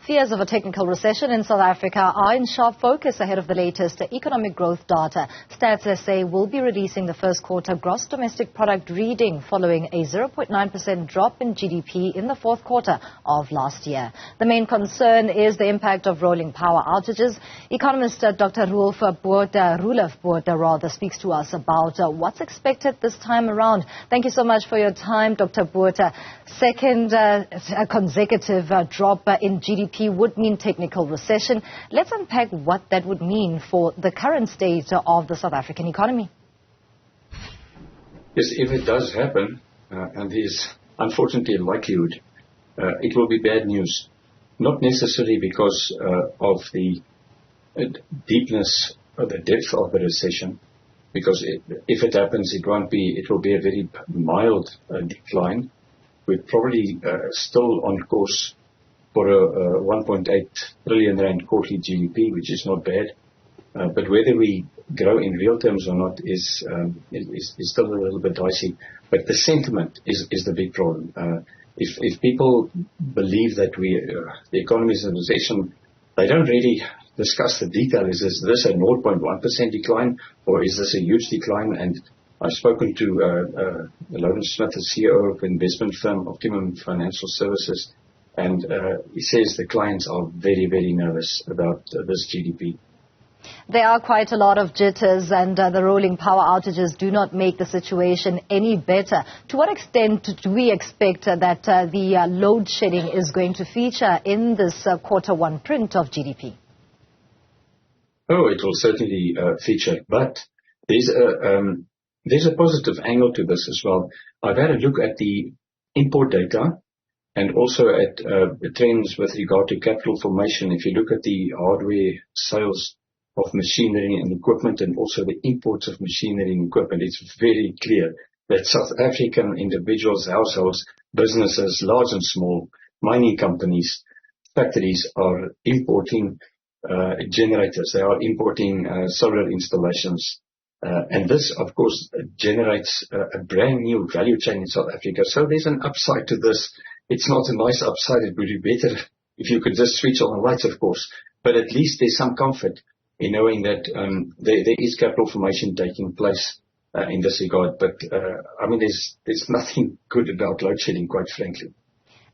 Fears of a technical recession in South Africa are in sharp focus ahead of the latest economic growth data. StatsSA will be releasing the first quarter gross domestic product reading following a 0.9% drop in GDP in the fourth quarter of last year. The main concern is the impact of rolling power outages. Economist Dr. Roelof Botha speaks to us about what's expected this time around. Thank you so much for your time, Dr. Botha. Second consecutive drop in GDP would mean technical recession. Let's unpack what that would mean for the current state of the South African economy. Yes, if it does happen, and there's unfortunately a likelihood, it will be bad news. Not necessarily because of the deepness or the depth of the recession, because if it happens, it will be a very mild decline. We're probably still on course for a 1.8 trillion rand quarterly GDP, which is not bad. But whether we grow in real terms or not is still a little bit dicey. But the sentiment is the big problem. If people believe that the economy is in recession, they don't really discuss the detail. Is this a 0.1% decline, or is this a huge decline? And I've spoken to Lawrence Smith, the CEO of investment firm Optimum Financial Services, and he says the clients are very, very nervous about this GDP. There are quite a lot of jitters, and the rolling power outages do not make the situation any better. To what extent do we expect that the load shedding is going to feature in this quarter one print of GDP? Oh, it will certainly feature, but there's a positive angle to this as well. I've had a look at the import data and also at trends with regard to capital formation. If you look at the hardware sales of machinery and equipment and also the imports of machinery and equipment, it's very clear that South African individuals, households, businesses, large and small, mining companies, factories are importing generators. They are importing solar installations. And this, of course, generates a brand new value chain in South Africa. So there's an upside to this. It's not a nice upside. It would be better if you could just switch on the lights, of course. But at least there's some comfort in knowing that there is capital formation taking place in this regard. But, I mean, there's nothing good about load shedding, quite frankly.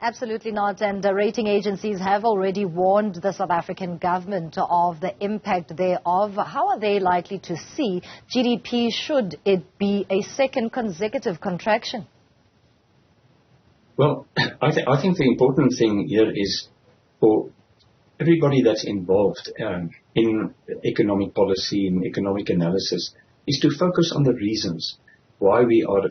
Absolutely not. And rating agencies have already warned the South African government of the impact thereof. How are they likely to see GDP should it be a second consecutive contraction? Well, I think the important thing here is for everybody that's involved in economic policy and economic analysis is to focus on the reasons why we are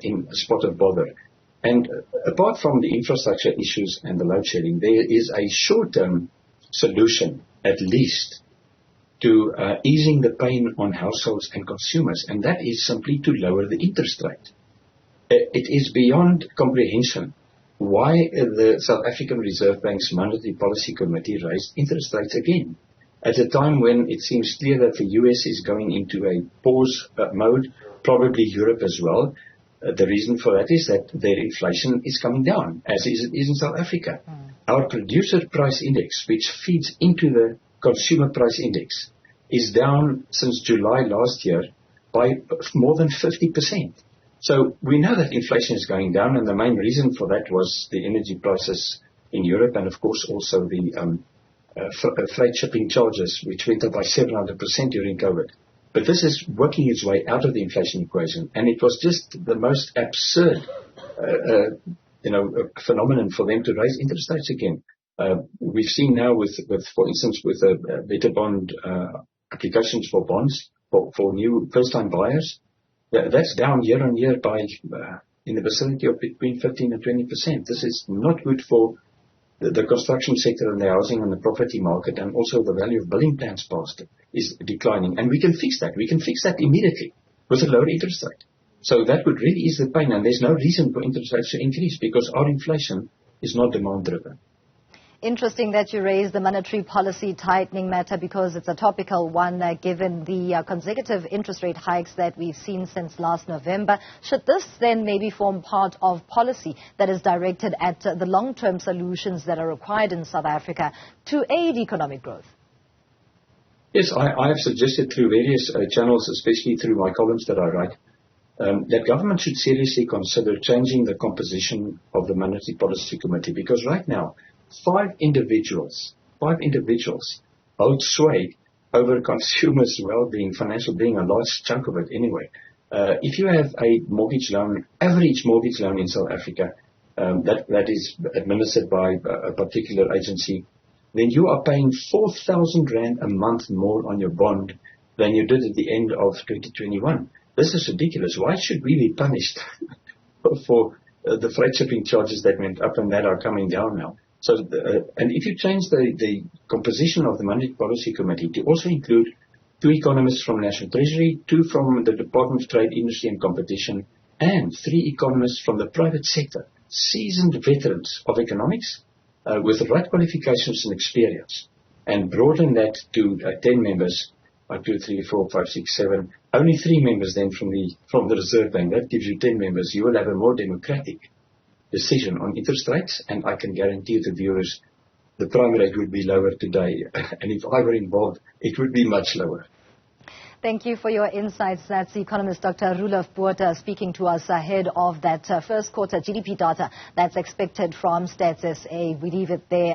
in a spot of bother. And apart from the infrastructure issues and the load shedding, there is a short-term solution, at least, to easing the pain on households and consumers, and that is simply to lower the interest rate. It is beyond comprehension why the South African Reserve Bank's Monetary Policy Committee raised interest rates again, at a time when it seems clear that the US is going into a pause mode, probably Europe as well. The reason for that is that their inflation is coming down, as it is in South Africa. Our producer price index, which feeds into the consumer price index, is down since July last year by more than 50%. So we know that inflation is going down, and the main reason for that was the energy prices in Europe, and of course also the freight shipping charges, which went up by 700% during COVID. But this is working its way out of the inflation equation, and it was just the most absurd, phenomenon for them to raise interest rates again. We've seen now with for instance, with better bond applications for bonds for new first-time buyers, that's down year on year by in the vicinity of between 15 and 20%. This is not good for the construction sector and the housing and the property market, and also the value of building plans passed is declining. And we can fix that. We can fix that immediately with a lower interest rate. So that would really ease the pain, and there's no reason for interest rates to increase because our inflation is not demand driven. Interesting that you raised the monetary policy tightening matter because it's a topical one given the consecutive interest rate hikes that we've seen since last November. Should this then maybe form part of policy that is directed at the long-term solutions that are required in South Africa to aid economic growth? Yes, I have suggested through various channels, especially through my columns that I write, that government should seriously consider changing the composition of the Monetary Policy Committee, because right now, five individuals hold sway over consumers' well-being, financial being, a large chunk of it anyway. If you have a mortgage loan, average mortgage loan in South Africa, that is administered by a particular agency, then you are paying 4,000 Rand a month more on your bond than you did at the end of 2021. This is ridiculous. Why should we be punished for the freight shipping charges that went up and that are coming down now? So, and if you change the composition of the Monetary Policy Committee to also include 2 economists from National Treasury, 2 from the Department of Trade, Industry and Competition, and 3 economists from the private sector, seasoned veterans of economics, with the right qualifications and experience, and broaden that to 10 members, 1, 2, 3, 4, 5, 6, 7, only 3 members then from the Reserve Bank. That gives you 10 members. You will have a more democratic decision on interest rates, and I can guarantee the viewers the prime rate would be lower today. And if I were involved, it would be much lower. Thank you for your insights. That's Economist Dr. Roelof Botha speaking to us ahead of that first quarter GDP data that's expected from StatsSA. We leave it there.